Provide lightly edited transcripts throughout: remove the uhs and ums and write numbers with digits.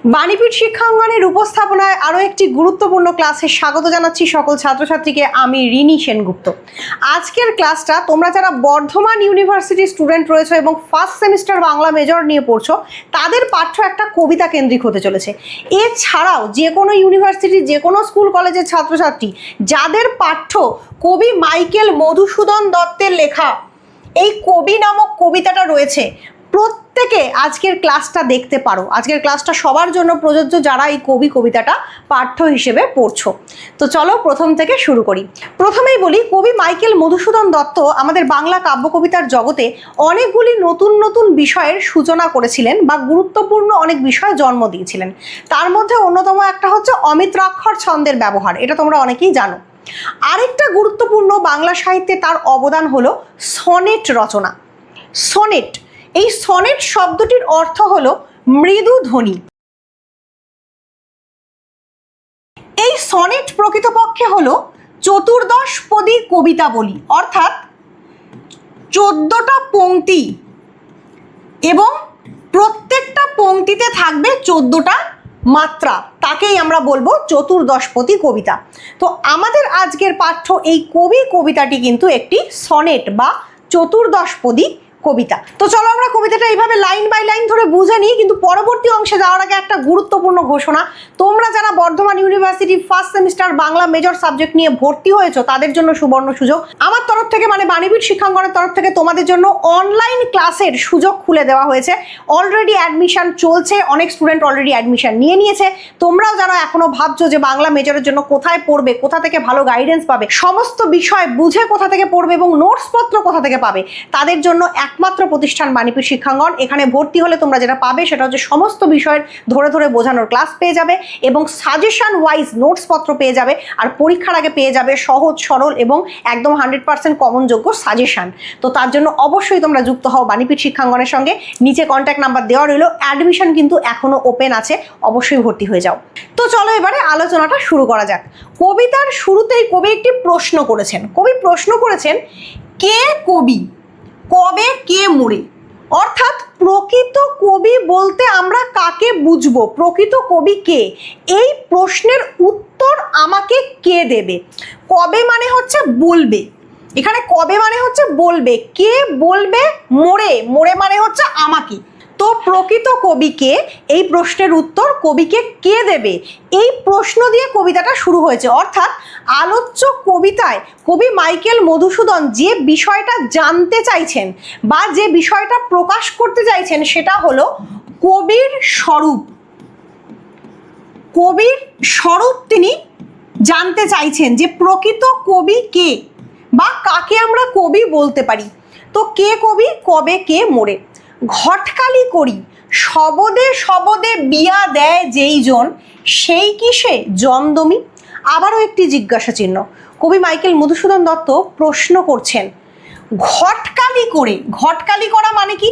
বাণীপীঠ শিক্ষাঙ্গনের উপস্থাপনায় আরও একটি গুরুত্বপূর্ণ ক্লাসে স্বাগত জানাচ্ছি সকল ছাত্রছাত্রীকে। আমি রিনি সেনগুপ্ত। আজকের ক্লাসটা তোমরা যারা বর্ধমান ইউনিভার্সিটির স্টুডেন্ট রয়েছে এবং ফার্স্ট সেমিস্টার বাংলা মেজর নিয়ে পড়ছো তাদের পাঠ্য একটা কবিতা কেন্দ্রিক হতে চলেছে। এছাড়াও যে কোনো ইউনিভার্সিটি, যে কোনো স্কুল কলেজের ছাত্রছাত্রী যাদের পাঠ্য কবি মাইকেল মধুসূদন দত্তের লেখা এই কবি নামক কবিতাটা রয়েছে, প্রত্যেকে আজকের ক্লাসটা দেখতে পারো। আজকের ক্লাসটা সবার জন্য প্রযোজ্য যারা এই কবিতাটা পাঠ্য হিসেবে পড়ছো। তো চলো প্রথম থেকে শুরু করি। প্রথমেই বলি, কবি মাইকেল মধুসূদন দত্ত আমাদের বাংলা কাব্য কবিতার জগতে অনেকগুলি নতুন নতুন বিষয়ের সূচনা করেছিলেন বা গুরুত্বপূর্ণ অনেক বিষয় জন্ম দিয়েছিলেন। তার মধ্যে অন্যতম একটা হচ্ছে অমিত্রাক্ষর ছন্দের ব্যবহার, এটা তোমরা অনেকেই জানো। আরেকটা গুরুত্বপূর্ণ বাংলা সাহিত্যে তার অবদান হলো সনেট রচনা। সনেট, এই সনেট শব্দটির অর্থ হলো মৃদু ধ্বনি। এই সনেট প্রকৃতপক্ষে হলো চতুর্দশপদী কবিতাবলী, অর্থাৎ 14টা পংক্তি এবং প্রত্যেকটা পংক্তিতে থাকবে 14টা মাত্রা, তাকেই আমরা বলবো চতুর্দশপদী কবিতা। তো আমাদের আজকের পাঠ্য এই কবিতাটি কিন্তু একটি সনেট বা চতুর্দশপদী কবিতা। তো চলো আমরা কবিতাটা এইভাবে লাইন বাই লাইন ধরে বুঝে নিই, কিন্তু পরবর্তী অংশে যাওয়ার আগে একটা গুরুত্বপূর্ণ ঘোষণা। তোমরা যারা Bardhaman university first semester Bangla major subject নিয়ে ভর্তি হয়েছো তাদের জন্য সুবর্ণ সুযোগ। আমার তরফ থেকে মানে বাণীপীঠ শিক্ষাঙ্গনের তরফ থেকে তোমাদের জন্য অনলাইন ক্লাসের সুযোগ খুলে দেওয়া হয়েছে। অলরেডি অ্যাডমিশন চলছে, অনেক স্টুডেন্ট অলরেডি অ্যাডমিশন নিয়ে নিয়েছে। তোমরাও যারা এখনো ভাবছো যে বাংলা মেজরের জন্য কোথায় পড়বে, কোথা থেকে ভালো গাইডেন্স পাবে, সমস্ত বিষয় বুঝে কোথা থেকে পড়বে এবং নোটসপত্র কোথা থেকে পাবে, তাদের জন্য একমাত্র প্রতিষ্ঠান বাণীপীঠ শিক্ষাঙ্গন। এখানে ভর্তি হলে তোমরা যেটা পাবে সেটা হচ্ছে সমস্ত বিষয়ের ধরে ধরে বোঝানোর ক্লাস পেয়ে যাবে এবং সাজেশন ওয়াইজ নোটসপত্র পেয়ে যাবে, আর পরীক্ষার আগে পেয়ে যাবে সহজ সরল এবং একদম 100% কমনযোগ্য সাজেশন। তো তার জন্য অবশ্যই তোমরা যুক্ত হও বাণীপীঠ শিক্ষাঙ্গনের সঙ্গে। নিচে কন্ট্যাক্ট নাম্বার দেওয়া রইল। অ্যাডমিশন কিন্তু এখনো ওপেন আছে, অবশ্যই ভর্তি হয়ে যাও। তো চলো এবারে আলোচনাটা শুরু করা যাক। কবিতার শুরুতেই কবি একটি প্রশ্ন করেছেন। কবি প্রশ্ন করেছেন, কে কবি, কবে কে মরে? অর্থাৎ প্রকৃত কবি বলতে আমরা কাকে বুঝবো, প্রকৃত কবি কে, এই প্রশ্নের উত্তর আমাকে কে দেবে। কবে মানে হচ্ছে বলবে, এখানে কবে মানে হচ্ছে বলবে, কে বলবে মরে, মরে মানে হচ্ছে আমাকে। তো প্রকৃত কবিকে, এই প্রশ্নের উত্তর কবিকে কে দেবে, এই প্রশ্ন দিয়ে কবিতাটা শুরু হয়েছে। অর্থাৎ আলোচ্য কবিতায় কবি মাইকেল মধুসূদন যে বিষয়টা জানতে চাইছেন বা যে বিষয়টা প্রকাশ করতে চাইছেন সেটা হলো কবির স্বরূপ। কবির স্বরূপ তিনি জানতে চাইছেন, যে প্রকৃত কবি কে বা কাকে আমরা কবি বলতে পারি। তো কে কবি, কবে কে মোরে? ঘটকালি করি শবদে শবদে বিয়া দেয় যেই জন, সেই কিসে জমদমি? আবারও একটি জিজ্ঞাসা চিহ্ন। কবি মাইকেল মধুসূদন দত্ত প্রশ্ন করছেন, ঘটকালি করে, ঘটকালি করা মানে কি?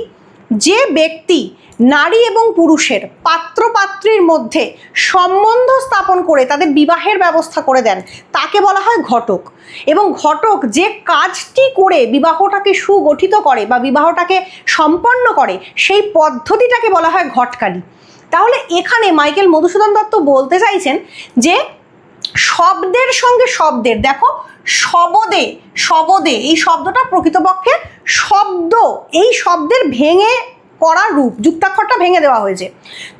যে ব্যক্তি নারী এবং পুরুষের পাত্র পাত্রীর মধ্যে সম্বন্ধ স্থাপন করে তাদের বিবাহের ব্যবস্থা করে দেন তাকে বলা হয় ঘটক। এবং ঘটক যে কাজটি করে বিবাহটাকে সুগঠিত করে বা বিবাহটাকে সম্পন্ন করে সেই পদ্ধতিটাকে বলা হয় ঘটকালি। তাহলে এখানে মাইকেল মধুসূদন দত্ত বলতে চাইছেন যে শব্দের সঙ্গে শব্দের, দেখো শবদে, শবদে এই শব্দটা প্রকৃতপক্ষে শব্দ, এই শব্দের ভেঙে করা রূপ, যুক্তাক্ষরটা ভেঙে দেওয়া হয়েছে।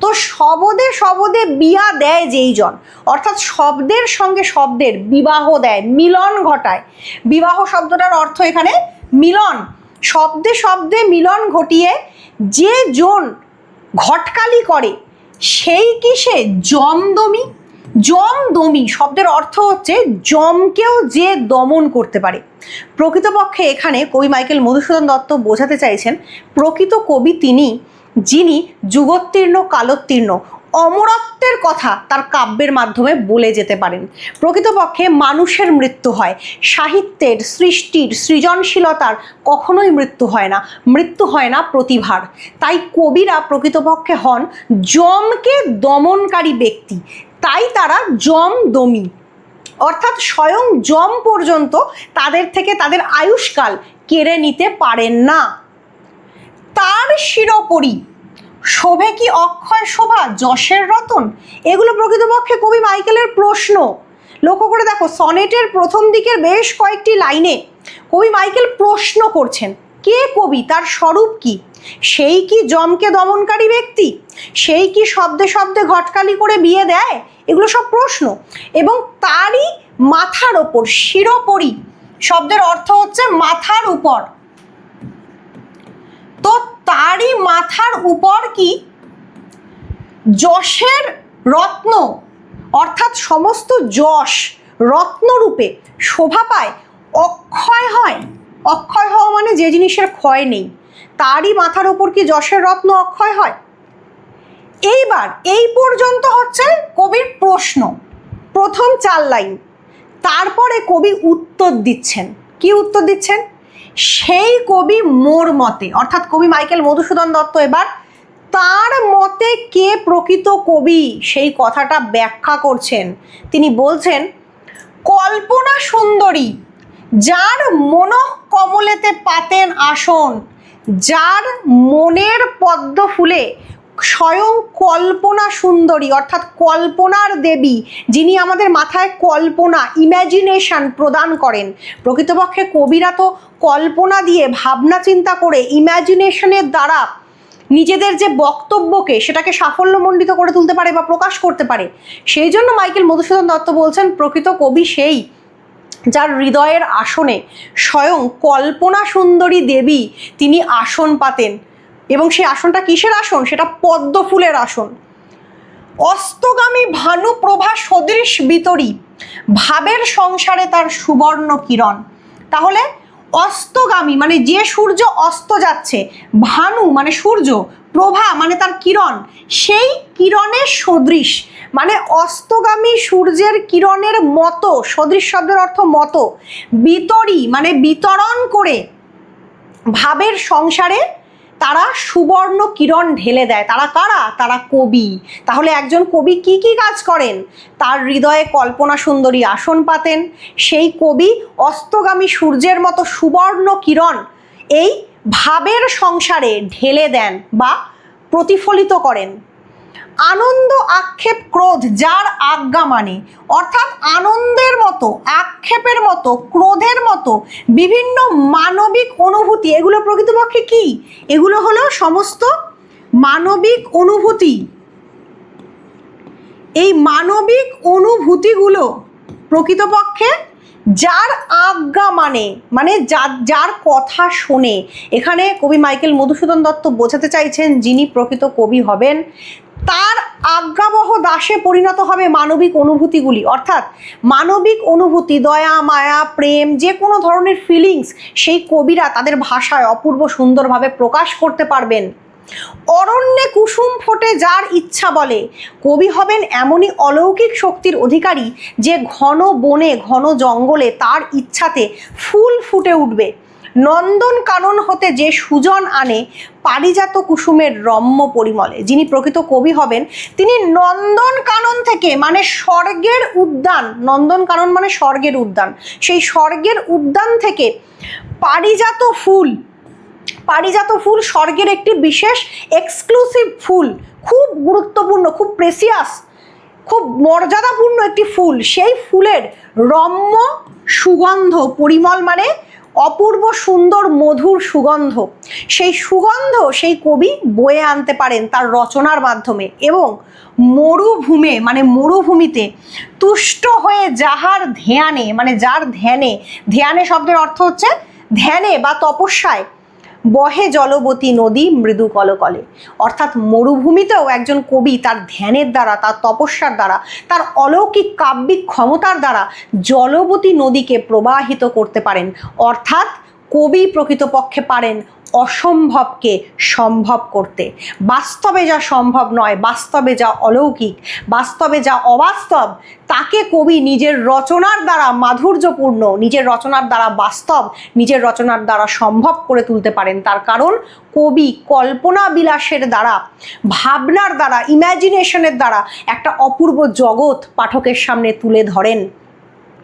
তো শবদে শবদে বিয়া দেয় যেই জন, অর্থাৎ শব্দের সঙ্গে শব্দের বিবাহ দেয়, মিলন ঘটায়। বিবাহ শব্দটার অর্থ এখানে মিলন, শব্দে শব্দে মিলন ঘটিয়ে যে জন ঘটকালি করে সেই কিসে জমদমি? জমদমি শব্দের অর্থ হচ্ছে জমকেও যে দমন করতে পারে। প্রকৃতপক্ষে এখানে কবি মাইকেল মধুসূদন দত্ত বোঝাতে চাইছেন প্রকৃত কবি তিনি যিনি যুগোত্তীর্ণ কালোত্তীর্ণ অমরত্বের কথা তার কাব্যের মাধ্যমে বলে যেতে পারেন। প্রকৃতপক্ষে মানুষের মৃত্যু হয়, সাহিত্যের, সৃষ্টির, সৃজনশীলতার কখনোই মৃত্যু হয় না, মৃত্যু হয় না প্রতিভার। তাই কবিরা প্রকৃতপক্ষে হন জমকে দমনকারী ব্যক্তি, তাই তারা জমদমি, অর্থাৎ স্বয়ং যম পর্যন্ত তাদের থেকে তাদের আয়ুষ্কাল কেড়ে নিতে পারেন না। তার শিরোপরি শোভে কি অক্ষয় শোভা যশের রতন? এগুলো প্রকৃতপক্ষে কবি মাইকেলের প্রশ্ন। লক্ষ্য করে দেখো, সনেটের প্রথম দিকের বেশ কয়েকটি লাইনে কবি মাইকেল প্রশ্ন করছেন। কে কবি? তার স্বরূপ কি? সেই কি যমকে দমনকারী ব্যক্তি? সেই কি শব্দে শব্দে ঘটকালি করে বিয়ে দেয়? এগুলো সব প্রশ্ন। এবং তারই মাথার ওপর, শিরোপরি শব্দের অর্থ হচ্ছে মাথার উপর, তো তারই মাথার উপর কি যশের রত্ন, অর্থাৎ সমস্ত যশ রত্নরূপে শোভা পায়, অক্ষয় হয়। অক্ষয় হওয়া মানে যে জিনিসের ক্ষয় নেই, তারই মাথার উপর কি যশের রত্ন অক্ষয় হয়? এইবার এই পর্যন্ত হচ্ছে কবির প্রশ্ন, প্রথম 4 লাইন। তারপরে কবি উত্তর দিচ্ছেন। কি উত্তর দিচ্ছেন? সেই কবি মোর মতে, অর্থাৎ কবি মাইকেল মধুসূদন দত্ত এবার তার মতে কে প্রকৃত কবি সেই কথাটা ব্যাখ্যা করছেন। তিনি বলছেন, কল্পনা সুন্দরী, যার মনঃ কমলেতে পাতেন আসন, যার মনের পদ্ম ফুলে স্বয়ং কল্পনা সুন্দরী, অর্থাৎ কল্পনার দেবী, যিনি আমাদের মাথায় কল্পনা, ইম্যাজিনেশন প্রদান করেন। প্রকৃতপক্ষে কবিরা তো কল্পনা দিয়ে, ভাবনা চিন্তা করে, ইম্যাজিনেশনের দ্বারা নিজেদের যে বক্তব্যকে সেটাকে সাফল্যমণ্ডিত করে তুলতে পারে বা প্রকাশ করতে পারে। সেই জন্য মাইকেল মধুসূদন দত্ত বলছেন, প্রকৃত কবি সেই যার হৃদয়ের আসনে স্বয়ং কল্পনা সুন্দরী দেবী তিনি আসন পাতেন। এবং সেই আসনটা কিসের আসন? সেটা পদ্ম ফুলের আসন। অস্তগামী ভানু প্রভা সদৃশ বিতরী, ভাবের সংসারে তার সুবর্ণ কিরণ। তাহলে অস্তগামী মানে যে সূর্য অস্ত যাচ্ছে, ভানু মানে সূর্য, প্রভা মানে তার কিরণ, সেই কিরণের সদৃশ মানে অস্তগামী সূর্যের কিরণের মতো, সদৃশ শব্দের অর্থ মতো, বিতরী মানে বিতরণ করে ভাবের সংসারে তারা সুবর্ণ কিরণ ঢেলে দেয়। তারা কারা? তারা কবি। তাহলে একজন কবি কি কি কাজ করেন? তার হৃদয়ে কল্পনা সুন্দরী আসন পাতেন, সেই কবি অস্তগামী সূর্যের মতো সুবর্ণ কিরণ এই ভাবের সংসারে ঢেলে দেন বা প্রতিফলিত করেন। আনন্দ আক্ষেপ ক্রোধ যার আজ্ঞা মানে, অর্থাৎ আনন্দের মতো, আক্ষেপের মতো, ক্রোধের মতো বিভিন্ন মানবিক অনুভূতি, এগুলো প্রকৃতপক্ষে কি? এগুলো হলো সমস্ত মানবিক অনুভূতি। এই মানবিক অনুভূতিগুলো প্রকৃতপক্ষে যার আজ্ঞা মানে যার কথা শোনে। এখানে কবি মাইকেল মধুসূদন দত্ত বোঝাতে চাইছেন, যিনি প্রকৃত কবি হবেন তার আজ্ঞাবহ দাসে পরিণত হবে মানবিক অনুভূতিগুলি। অর্থাৎ মানবিক অনুভূতি, দয়া, মায়া, প্রেম, যে কোনো ধরনের ফিলিংস সেই কবিরা তাদের ভাষায় অপূর্ব সুন্দরভাবে প্রকাশ করতে পারবেন। অরণ্যে কুসুম ফোটে যার ইচ্ছা বলে, কবি হবেন এমনই অলৌকিক শক্তির অধিকারী যে ঘন বনে, ঘন জঙ্গলে তার ইচ্ছাতে ফুল ফুটে উঠবে। নন্দন কানন হতে যে সুজন আনে পারিজাত কুসুমের রম্য পরিমলে। যিনি প্রকৃত কবি হবেন তিনি নন্দন কানন থেকে মানে স্বর্গের উদ্যান, নন্দন কানন মানে স্বর্গের উদ্যান, সেই স্বর্গের উদ্যান থেকে পারিজাত ফুল, পারিজাত ফুল স্বর্গের একটি বিশেষ এক্সক্লুসিভ ফুল, খুব গুরুত্বপূর্ণ, খুব প্রেসিয়াস, খুব মর্যাদাপূর্ণ একটি ফুল, সেই ফুলের রম্য সুগন্ধ, পরিমল মানে অপূর্ব সুন্দর মধুর সুগন্ধ, সেই সুগন্ধ সেই কবি বয়ে আনতে পারেন তার রচনার মাধ্যমে। এবং মরুভূমে মানে মরুভূমিতে তুষ্ট হয়ে যাহার ধ্যানে মানে যার ধ্যানে, ধ্যানে শব্দের অর্থ হচ্ছে ধ্যানে বা তপস্যায় বহে জলবতী নদী মৃদু কলকলে। অর্থাৎ মরুভূমিতেও একজন কবি তার ধ্যানের দ্বারা, তার তপস্যার দ্বারা, তার অলৌকিক কাব্যিক ক্ষমতার দ্বারা জলবতী নদীকে প্রবাহিত করতে পারেন। অর্থাৎ কবি প্রকৃতপক্ষে পারেন অসম্ভবকে সম্ভব করতে। বাস্তবে যা সম্ভব নয়, বাস্তবে যা অলৌকিক, বাস্তবে যা অবাস্তব, তাকে কবি নিজের রচনার দ্বারা মাধুর্যপূর্ণ, নিজের রচনার দ্বারা বাস্তব, নিজের রচনার দ্বারা সম্ভব করে তুলতে পারেন। তার কারণ কবি কল্পনা বিলাসের দ্বারা, ভাবনার দ্বারা, ইম্যাজিনেশনের দ্বারা একটা অপূর্ব জগৎ পাঠকের সামনে তুলে ধরেন।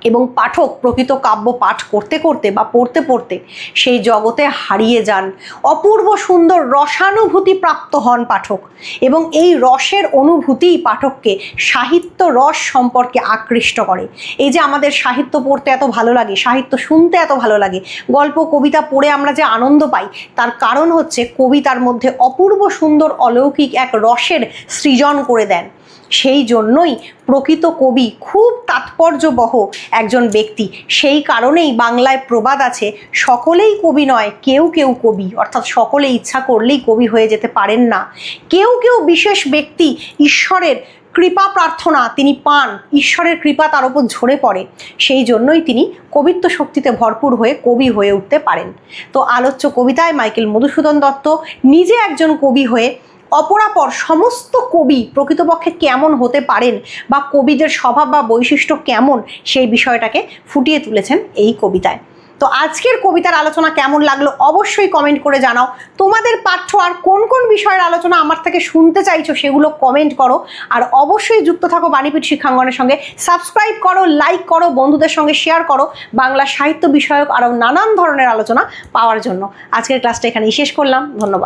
এবং পাঠক প্রকৃত কাব্য পাঠ করতে করতে বা পড়তে পড়তে সেই জগতে হারিয়ে যান, অপূর্ব সুন্দর রসানুভূতি প্রাপ্ত হন পাঠক, এবং এই রসের অনুভূতিই পাঠককে সাহিত্য রস সম্পর্কে আকৃষ্ট করে। এই যে আমাদের সাহিত্য পড়তে এত ভালো লাগে, সাহিত্য শুনতে এত ভালো লাগে, গল্প কবিতা পড়ে আমরা যে আনন্দ পাই, তার কারণ হচ্ছে কবিতার মধ্যে অপূর্ব সুন্দর অলৌকিক এক রসের সৃজন করে দেন। সেই জন্যই প্রকৃত কবি খুব তাৎপর্যবহ একজন ব্যক্তি। সেই কারণেই বাংলায় প্রবাদ আছে, সকলেই কবি নয়, কেউ কেউ কবি, অর্থাৎ সকলে ইচ্ছা করলেই কবি হয়ে যেতে পারেন না। কেউ কেউ বিশেষ ব্যক্তি ঈশ্বরের কৃপা প্রার্থনা তিনি পান, ঈশ্বরের কৃপা তার উপর ঝরে পড়ে, সেই জন্যই তিনি কবিত্ব শক্তিতে ভরপুর হয়ে কবি হয়ে উঠতে পারেন। তো আলোচ্য কবিতায় মাইকেল মধুসূদন দত্ত নিজে একজন কবি হয়ে অপরাপর সমস্ত কবি প্রকৃতপক্ষে কেমন হতে পারেন বা কবিদের স্বভাব বা বৈশিষ্ট্য কেমন, সেই বিষয়টাকে ফুটিয়ে তুলেছেন এই কবিতায়। তো আজকের কবিতার আলোচনা কেমন লাগলো অবশ্যই কমেন্ট করে জানাও। তোমাদের পাঠ্য আর কোন কোন বিষয়ের আলোচনা আমার থেকে শুনতে চাইছো সেগুলো কমেন্ট করো। আর অবশ্যই যুক্ত থাকো বাণীপীঠ শিক্ষাঙ্গনের সঙ্গে, সাবস্ক্রাইব করো, লাইক করো, বন্ধুদের সঙ্গে শেয়ার করো বাংলা সাহিত্য বিষয়ক আরও নানান ধরনের আলোচনা পাওয়ার জন্য। আজকের ক্লাসটা এখানেই শেষ করলাম, ধন্যবাদ।